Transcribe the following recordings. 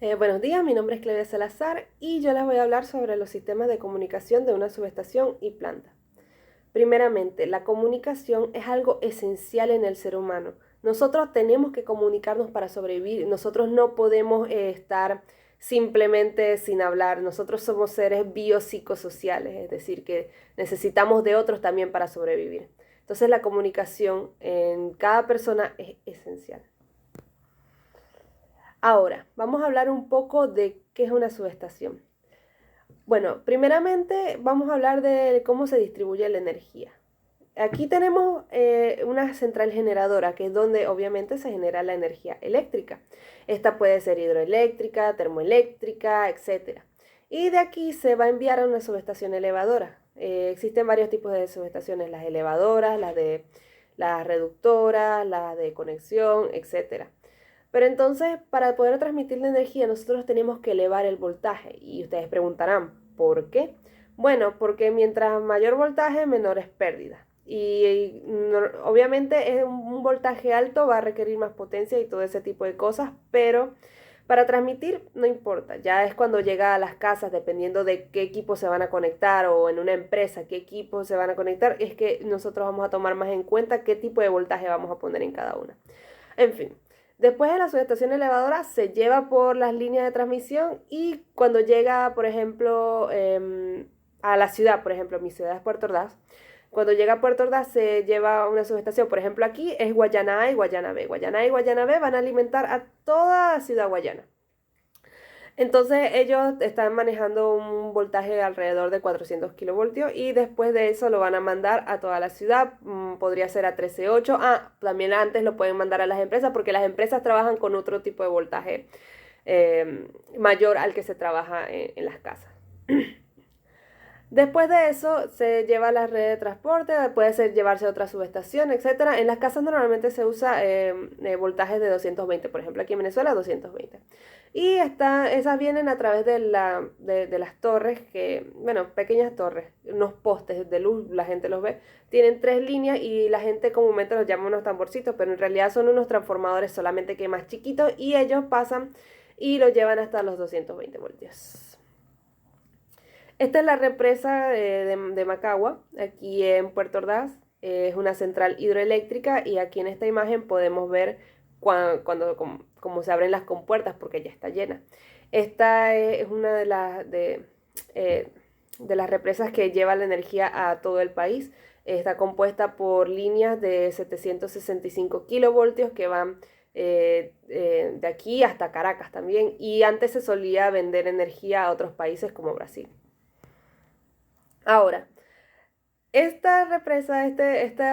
Buenos días, mi nombre es Claudia Salazar y yo les voy a hablar sobre los sistemas de comunicación de una subestación y planta. Primeramente, la comunicación es algo esencial en el ser humano. Nosotros tenemos que comunicarnos para sobrevivir. Nosotros no podemos estar simplemente sin hablar. Nosotros somos seres biopsicosociales, es decir, que necesitamos de otros también para sobrevivir. Entonces la comunicación en cada persona es esencial. Ahora, vamos a hablar un poco de qué es una subestación. Bueno, primeramente vamos a hablar de cómo se distribuye la energía. Aquí tenemos una central generadora, que es donde obviamente se genera la energía eléctrica. Esta puede ser hidroeléctrica, termoeléctrica, etcétera. Y de aquí se va a enviar a una subestación elevadora. Existen varios tipos de subestaciones, las elevadoras, las reductoras, las de conexión, etcétera. Pero entonces, para poder transmitir la energía, nosotros tenemos que elevar el voltaje. Y ustedes preguntarán, ¿por qué? Bueno, porque mientras mayor voltaje, menores pérdidas. Y no, obviamente un voltaje alto va a requerir más potencia y todo ese tipo de cosas, pero para transmitir no importa, ya es cuando llega a las casas, dependiendo de qué equipos se van a conectar o en una empresa qué equipos se van a conectar, es que nosotros vamos a tomar más en cuenta qué tipo de voltaje vamos a poner en cada una. En fin, después de la subestación elevadora se lleva por las líneas de transmisión y cuando llega, por ejemplo, a la ciudad, por ejemplo, mi ciudad es Puerto Ordaz, cuando llega a Puerto Ordaz se lleva a una subestación, por ejemplo aquí es Guayana A y Guayana B. Guayana A y Guayana B van a alimentar a toda Ciudad Guayana. Entonces ellos están manejando un voltaje de alrededor de 400 kilovoltios y después de eso lo van a mandar a toda la ciudad, podría ser a 13.8. También antes lo pueden mandar a las empresas porque las empresas trabajan con otro tipo de voltaje mayor al que se trabaja en las casas. Después de eso se lleva a la red de transporte, puede ser llevarse a otra subestación, etcétera. En las casas normalmente se usa voltajes de 220, por ejemplo, aquí en Venezuela 220. Y esas vienen a través de las torres, que, bueno, pequeñas torres, unos postes de luz, la gente los ve. Tienen tres líneas y la gente comúnmente los llama unos tamborcitos, pero en realidad son unos transformadores solamente que más chiquitos y ellos pasan y lo llevan hasta los 220 voltios. Esta es la represa de Macagua, aquí en Puerto Ordaz. Es una central hidroeléctrica y aquí en esta imagen podemos ver cómo se abren las compuertas porque ya está llena. Esta es una de las represas que lleva la energía a todo el país. Está compuesta por líneas de 765 kilovoltios que van de aquí hasta Caracas también. Y antes se solía vender energía a otros países como Brasil. Ahora, esta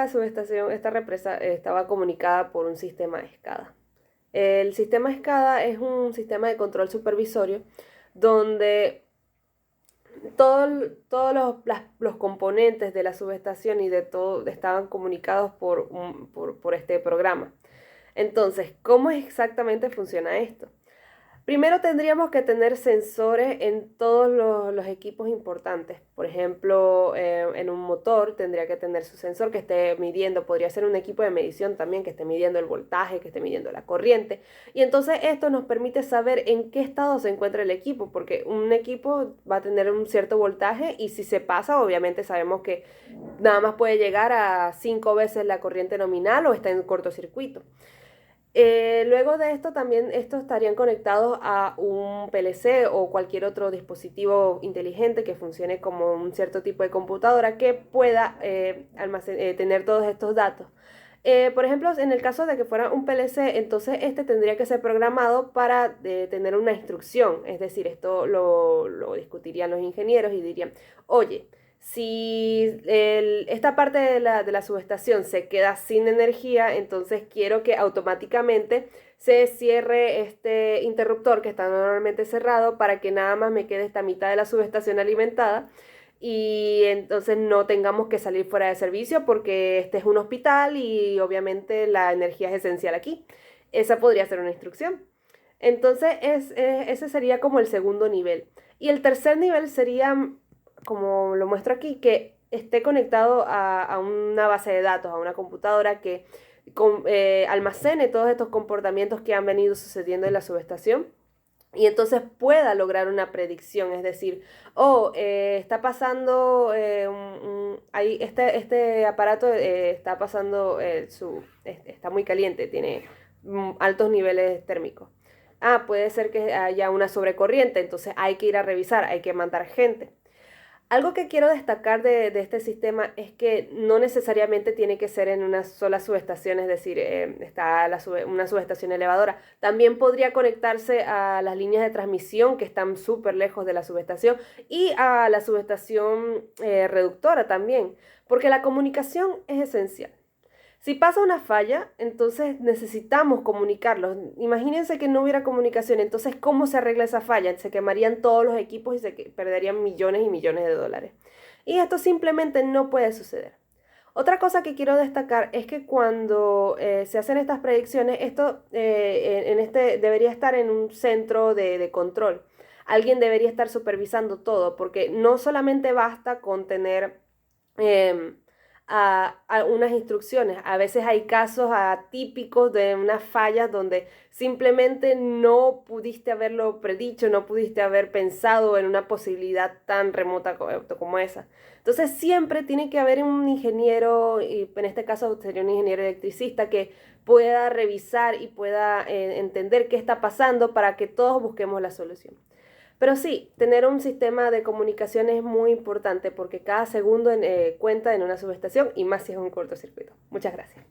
subestación, esta represa estaba comunicada por un sistema SCADA. El sistema SCADA es un sistema de control supervisorio donde todos los componentes de la subestación y de todo estaban comunicados por este programa. Entonces, ¿cómo exactamente funciona esto? Primero tendríamos que tener sensores en todos los equipos importantes. Por ejemplo, en un motor tendría que tener su sensor que esté midiendo, podría ser un equipo de medición también que esté midiendo el voltaje, que esté midiendo la corriente. Y entonces esto nos permite saber en qué estado se encuentra el equipo, porque un equipo va a tener un cierto voltaje y si se pasa, obviamente sabemos que nada más puede llegar a 5 veces la corriente nominal o está en cortocircuito. Luego de esto también estos estarían conectados a un PLC o cualquier otro dispositivo inteligente que funcione como un cierto tipo de computadora que pueda tener todos estos datos. Por ejemplo, en el caso de que fuera un PLC, entonces este tendría que ser programado para tener una instrucción, es decir, esto lo discutirían los ingenieros y dirían, oye, si esta parte de la subestación se queda sin energía, entonces quiero que automáticamente se cierre este interruptor que está normalmente cerrado para que nada más me quede esta mitad de la subestación alimentada y entonces no tengamos que salir fuera de servicio porque este es un hospital y obviamente la energía es esencial aquí. Esa podría ser una instrucción. Entonces ese sería como el segundo nivel. Y el tercer nivel sería, como lo muestro aquí, que esté conectado a una base de datos, a una computadora que almacene todos estos comportamientos que han venido sucediendo en la subestación y entonces pueda lograr una predicción, es decir, está pasando, ahí este aparato está pasando, está muy caliente, tiene altos niveles térmicos. Puede ser que haya una sobrecorriente, entonces hay que ir a revisar, hay que mandar gente. Algo que quiero destacar de este sistema es que no necesariamente tiene que ser en una sola subestación, es decir, está una subestación elevadora. También podría conectarse a las líneas de transmisión que están súper lejos de la subestación y a la subestación reductora también, porque la comunicación es esencial. Si pasa una falla, entonces necesitamos comunicarlos. Imagínense que no hubiera comunicación, entonces ¿cómo se arregla esa falla? Se quemarían todos los equipos y perderían millones y millones de dólares. Y esto simplemente no puede suceder. Otra cosa que quiero destacar es que cuando se hacen estas predicciones, esto debería estar en un centro de control. Alguien debería estar supervisando todo, porque no solamente basta con tener em, a unas instrucciones. A veces hay casos atípicos de unas fallas donde simplemente no pudiste haberlo predicho, no pudiste haber pensado en una posibilidad tan remota como esa. Entonces siempre tiene que haber un ingeniero, y en este caso sería un ingeniero electricista, que pueda revisar y pueda entender qué está pasando para que todos busquemos la solución. Pero sí, tener un sistema de comunicación es muy importante porque cada segundo cuenta en una subestación y más si es un cortocircuito. Muchas gracias.